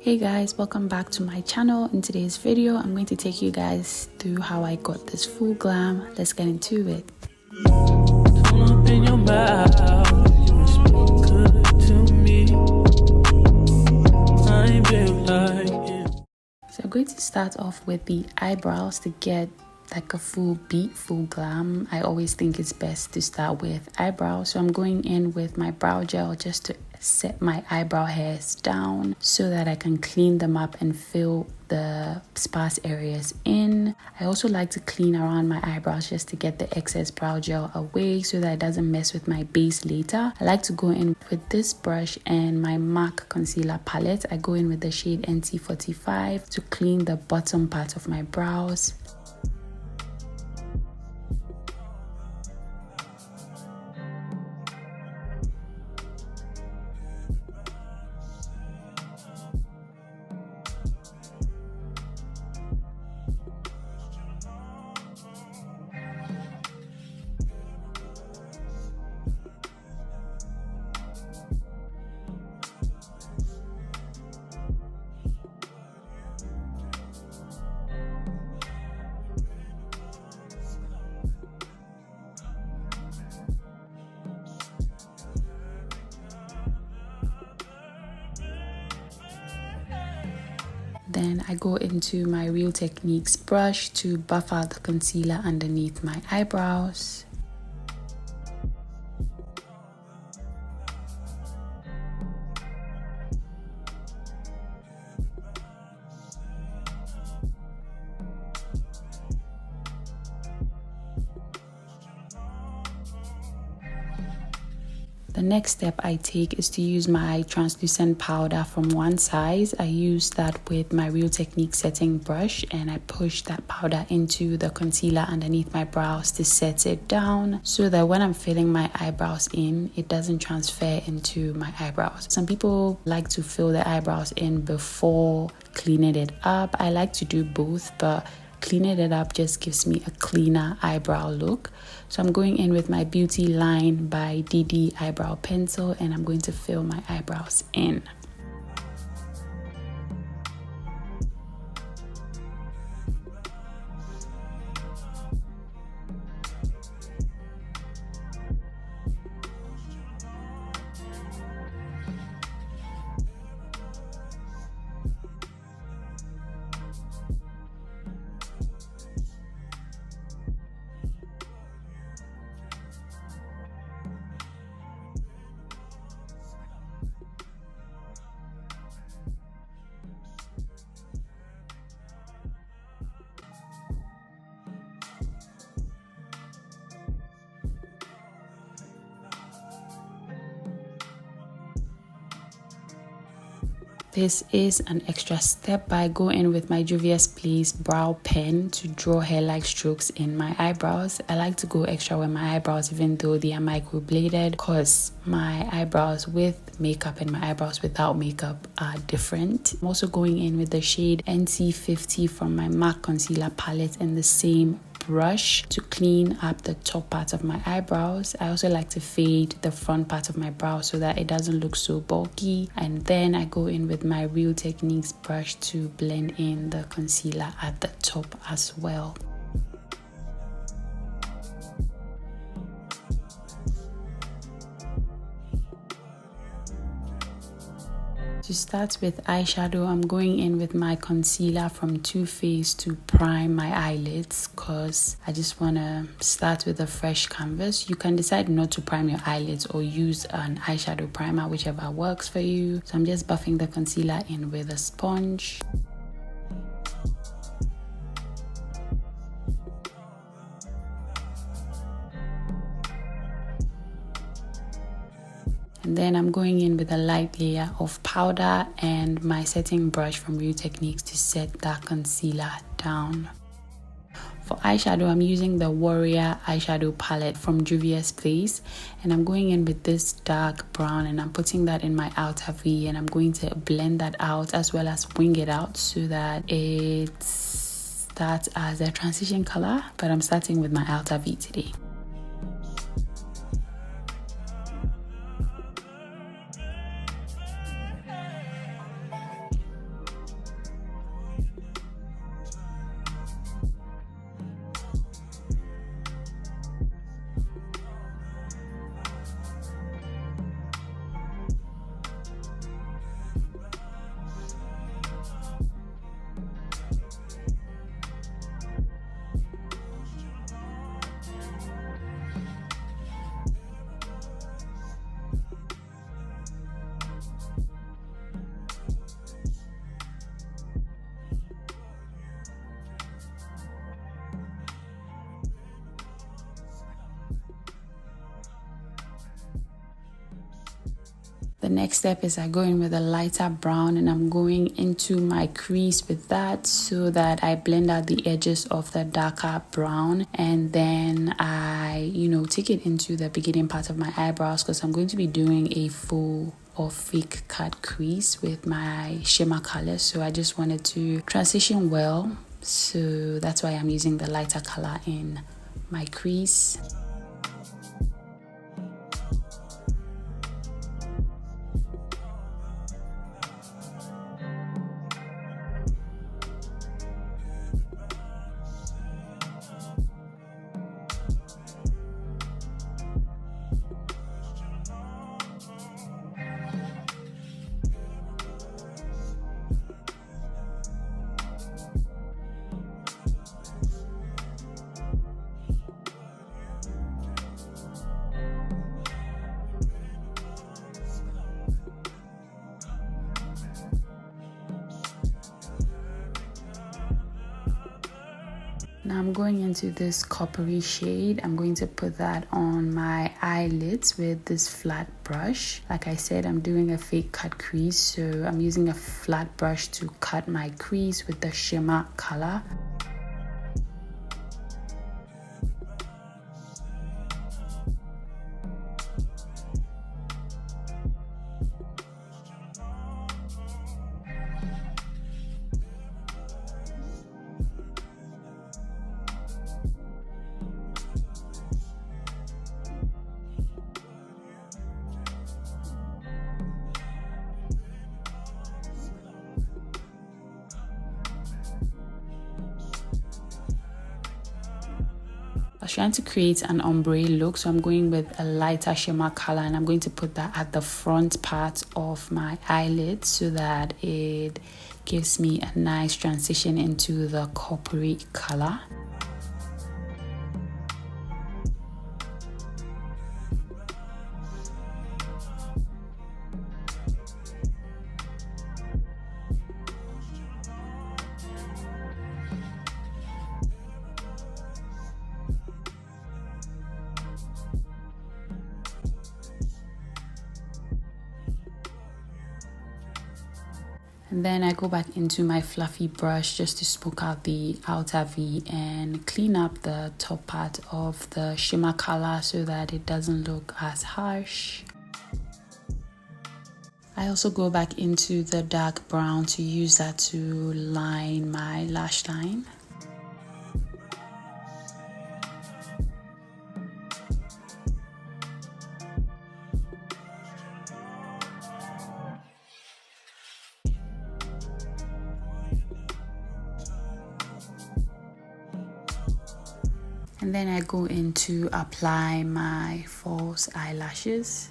Hey guys, welcome back to my channel. In today's video, I'm going to take you guys through how I got this full glam. Let's get into it. So I'm going to start off with the eyebrows to get like a full glam. I always think it's best to start with eyebrows. So I'm going in with my brow gel just to set my eyebrow hairs down so that I can clean them up and fill the sparse areas in. I also like to clean around my eyebrows just to get the excess brow gel away so that it doesn't mess with my base later. I like to go in with this brush and my MAC concealer palette. I go in with the shade NT45 to clean the bottom part of my brows. Then I go into my Real Techniques brush to buff out the concealer underneath my eyebrows. The next step I take is to use my translucent powder from one size. I use that with my Real Techniques setting brush and I push that powder into the concealer underneath my brows to set it down so that when I'm filling my eyebrows in, it doesn't transfer into my eyebrows. Some people like to fill their eyebrows in before cleaning it up. I like to do both, but cleaning it up just gives me a cleaner eyebrow look. So I'm going in with my Beauty Line by DD eyebrow pencil and I'm going to fill my eyebrows in. This is an extra step, but I go in with my Juvia's Place brow pen to draw hair-like strokes in my eyebrows. I like to go extra with my eyebrows even though they are microbladed because my eyebrows with makeup and my eyebrows without makeup are different. I'm also going in with the shade NT50 from my MAC concealer palette in the same brush to clean up the top part of my eyebrows. I also like to fade the front part of my brow so that it doesn't look so bulky, and then I go in with my Real Techniques brush to blend in the concealer at the top as well. To start with eyeshadow, I'm going in with my concealer from Too Faced to prime my eyelids because I just want to start with a fresh canvas. You can decide not to prime your eyelids or use an eyeshadow primer, whichever works for you. So I'm just buffing the concealer in with a sponge. And then I'm going in with a light layer of powder and my setting brush from Real Techniques to set that concealer down. For eyeshadow, I'm using the Warrior eyeshadow palette from Juvia's Place and I'm going in with this dark brown and I'm putting that in my outer V and I'm going to blend that out as well as wing it out so that it starts as a transition color, but I'm starting with my outer V today. next step is I go in with a lighter brown and I'm going into my crease with that so that I blend out the edges of the darker brown, and then I take it into the beginning part of my eyebrows because I'm going to be doing a full or fake cut crease with my shimmer color. So I just wanted to transition well, so that's why I'm using the lighter color in my crease. Now I'm going into this coppery shade. I'm going to put that on my eyelids with this flat brush. Like I said, I'm doing a fake cut crease, so I'm using a flat brush to cut my crease with the shimmer color. I was trying to create an ombre look, so I'm going with a lighter shimmer color and I'm going to put that at the front part of my eyelid so that it gives me a nice transition into the coppery color. And then I go back into my fluffy brush just to smoke out the outer V and clean up the top part of the shimmer color so that it doesn't look as harsh. I also go back into the dark brown to use that to line my lash line. And then I go in to apply my false eyelashes.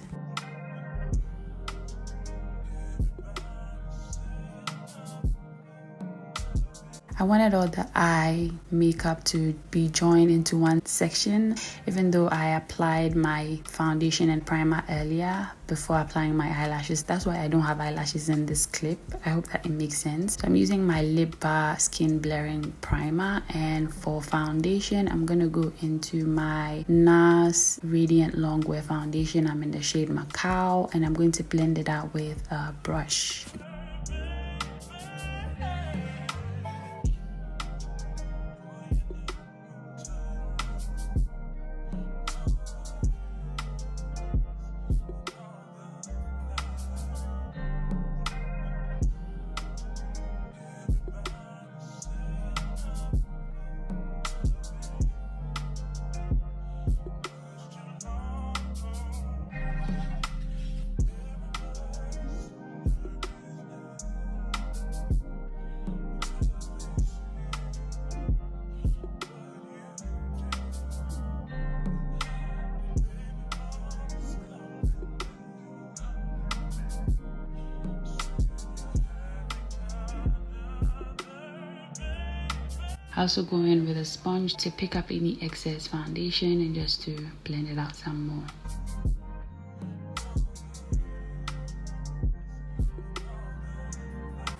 I wanted all the eye makeup to be joined into one section, even though I applied my foundation and primer earlier before applying my eyelashes. That's why I don't have eyelashes in this clip. I hope that it makes sense. So I'm using my Lip Bar Skin Blurring Primer, and for foundation, I'm going to go into my NARS Radiant Longwear Foundation. I'm in the shade Macao, and I'm going to blend it out with a brush. I also go in with a sponge to pick up any excess foundation and just to blend it out some more.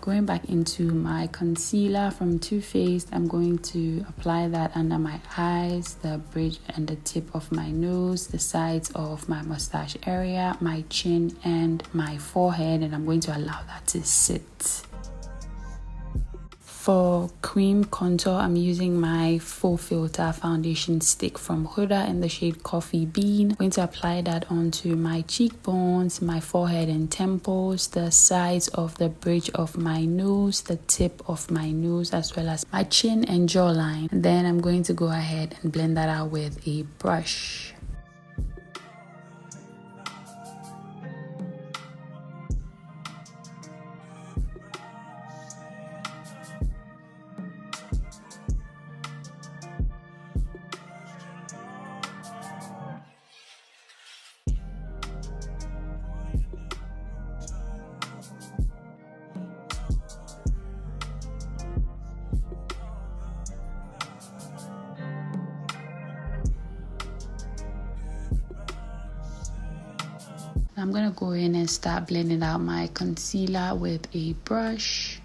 Going back into my concealer from Too Faced, I'm going to apply that under my eyes, the bridge and the tip of my nose, the sides of my mustache area, my chin and my forehead, and I'm going to allow that to sit. For cream contour, I'm using my Full Filter foundation stick from Huda in the shade Coffee Bean. I'm going to apply that onto my cheekbones, my forehead and temples, the sides of the bridge of my nose, the tip of my nose, as well as my chin and jawline. And then I'm going to go ahead and blend that out with a brush. I'm going to go in and start blending out my concealer with a brush.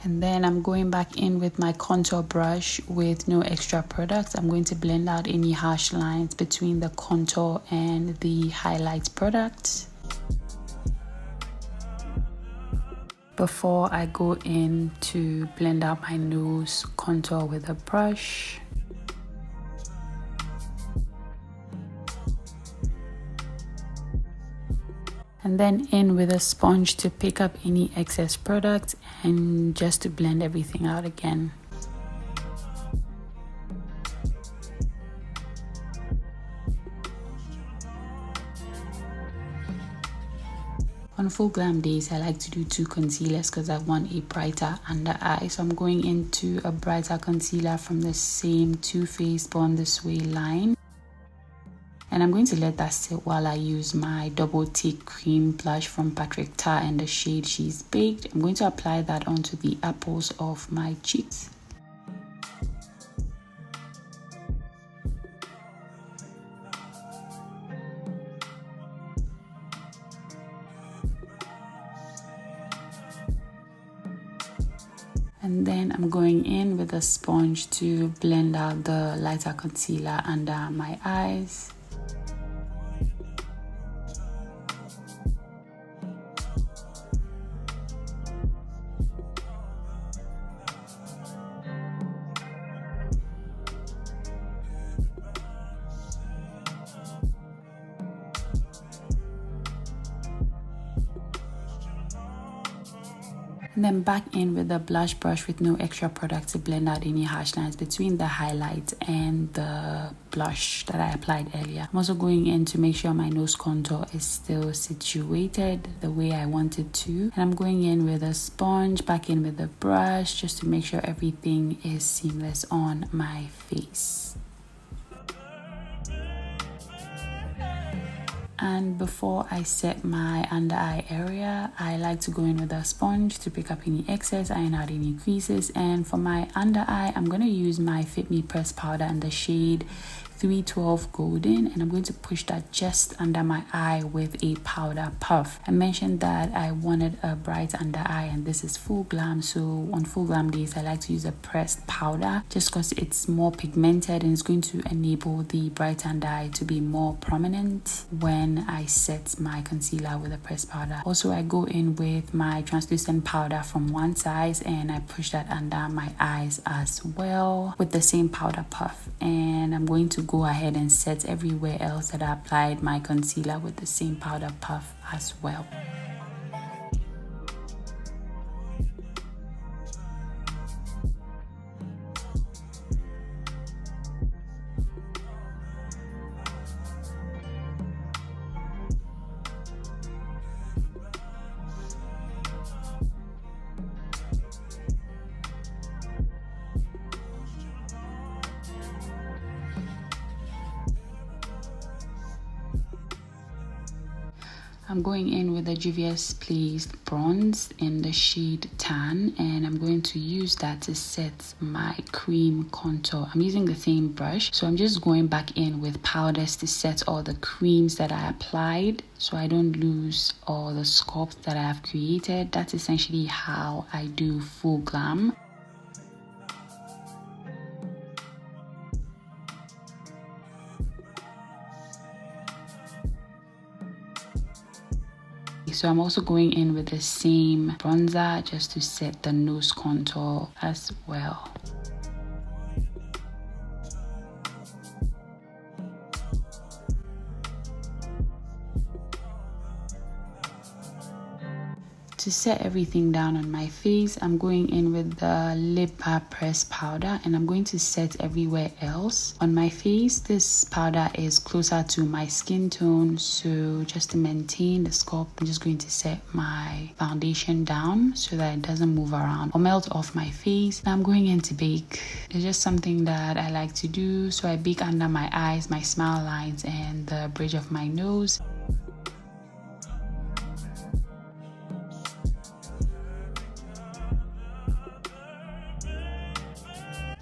And then I'm going back in with my contour brush with no extra product. I'm going to blend out any harsh lines between the contour and the highlight product. Before I go in to blend out my nose contour with a brush. And then in with a sponge to pick up any excess product and just to blend everything out again. On full glam days, I like to do 2 concealers because I want a brighter under eye. So I'm going into a brighter concealer from the same Too Faced Born This Way line. And I'm going to let that sit while I use my double take cream blush from Patrick Ta in the shade She's Baked. I'm going to apply that onto the apples of my cheeks. And then I'm going in with a sponge to blend out the lighter concealer under my eyes. And then back in with the blush brush with no extra product to blend out any harsh lines between the highlight and the blush that I applied earlier. I'm also going in to make sure my nose contour is still situated the way I want it to. And I'm going in with a sponge, back in with the brush, just to make sure everything is seamless on my face. And before I set my under eye area, I like to go in with a sponge to pick up any excess, iron out any creases. And for my under eye, I'm going to use my Fit Me Press powder in the shade 312 Golden, and I'm going to push that just under my eye with a powder puff. I mentioned that I wanted a bright under eye, and this is full glam, so on full glam days I like to use a pressed powder just because it's more pigmented and it's going to enable the bright under eye to be more prominent when I set my concealer with a pressed powder. Also, I go in with my translucent powder from one side and I push that under my eyes as well with the same powder puff, and I'm going to go ahead and set everywhere else that I applied my concealer with the same powder puff as well. I'm going in with the Juvia's Place bronze in the shade tan, and I'm going to use that to set my cream contour. I'm using the same brush, so I'm just going back in with powders to set all the creams that I applied so I don't lose all the sculpt that I have created. That's essentially how I do full glam. So I'm also going in with the same bronzer just to set the nose contour as well. To set everything down on my face, I'm going in with the lip bar press powder, and I'm going to set everywhere else on my face. This powder is closer to my skin tone, so just to maintain the sculpt, I'm just going to set my foundation down so that it doesn't move around or melt off my face. Now I'm going in to bake. It's just something that I like to do, so I bake under my eyes, my smile lines, and the bridge of my nose.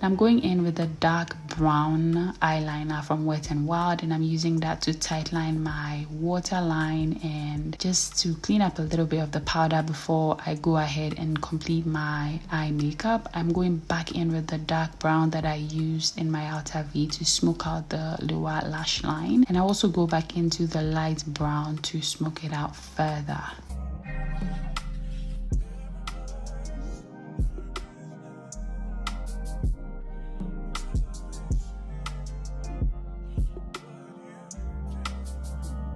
I'm going in with a dark brown eyeliner from Wet n Wild, and I'm using that to tightline my waterline and just to clean up a little bit of the powder before I go ahead and complete my eye makeup. I'm going back in with the dark brown that I used in my outer V to smoke out the lower lash line, and I also go back into the light brown to smoke it out further.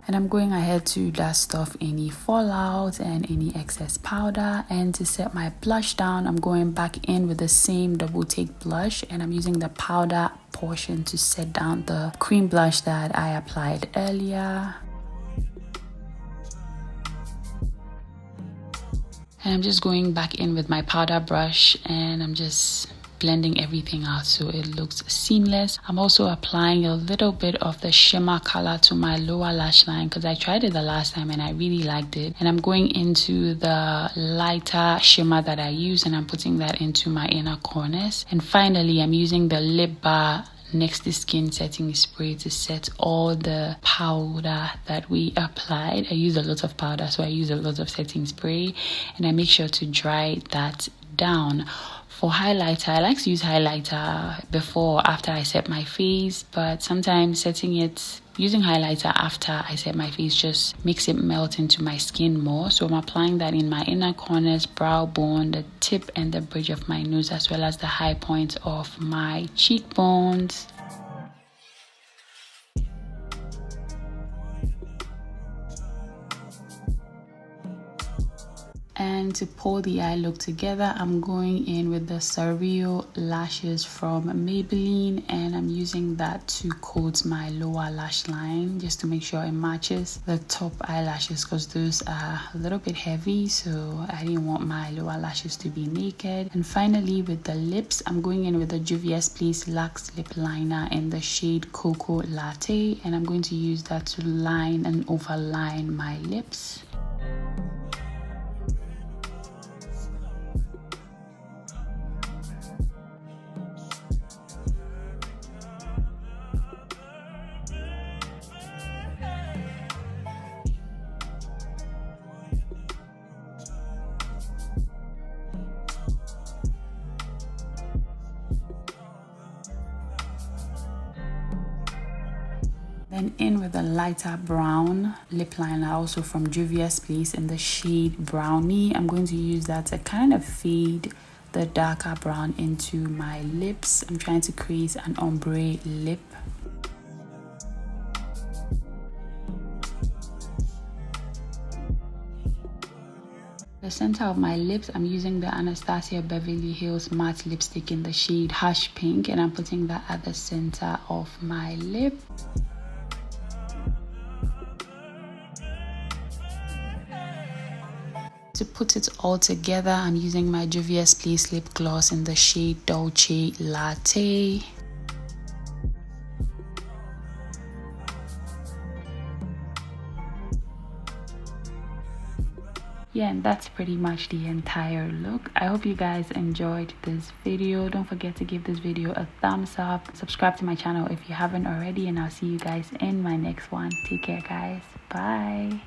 And I'm going ahead to dust off any fallout and any excess powder. And to set my blush down, I'm going back in with the same double take blush, and I'm using the powder portion to set down the cream blush that I applied earlier. And I'm just going back in with my powder brush, and I'm just blending everything out so it looks seamless. I'm also applying a little bit of the shimmer color to my lower lash line because I tried it the last time and I really liked it. And I'm going into the lighter shimmer that I use, and I'm putting that into my inner corners. And finally, I'm using the lip bar next to skin setting spray to set all the powder that we applied. I use a lot of powder, so I use a lot of setting spray, and I make sure to dry that down. For highlighter, I like to use highlighter before or after I set my face, but sometimes using highlighter after I set my face just makes it melt into my skin more. So I'm applying that in my inner corners, brow bone, the tip and the bridge of my nose, as well as the high points of my cheekbones. And to pull the eye look together, I'm going in with the Surreal lashes from Maybelline, and I'm using that to coat my lower lash line just to make sure it matches the top eyelashes, because those are a little bit heavy, so I didn't want my lower lashes to be naked. And finally, with the lips, I'm going in with the Juvia's Place Luxe Lip Liner in the shade Cocoa Latte, and I'm going to use that to line and overline my lips. Then in with a lighter brown lip liner, also from Juvia's Place in the shade Brownie. I'm going to use that to kind of fade the darker brown into my lips. I'm trying to create an ombre lip. The center of my lips, I'm using the Anastasia Beverly Hills matte lipstick in the shade Hush Pink, and I'm putting that at the center of my lip. To put it all together, I'm using my Juvia's Place lip gloss in the shade Dolce Latte. Yeah, and that's pretty much the entire look. I hope you guys enjoyed this video. Don't forget to give this video a thumbs up. Subscribe to my channel if you haven't already, and I'll see you guys in my next one. Take care, guys. Bye.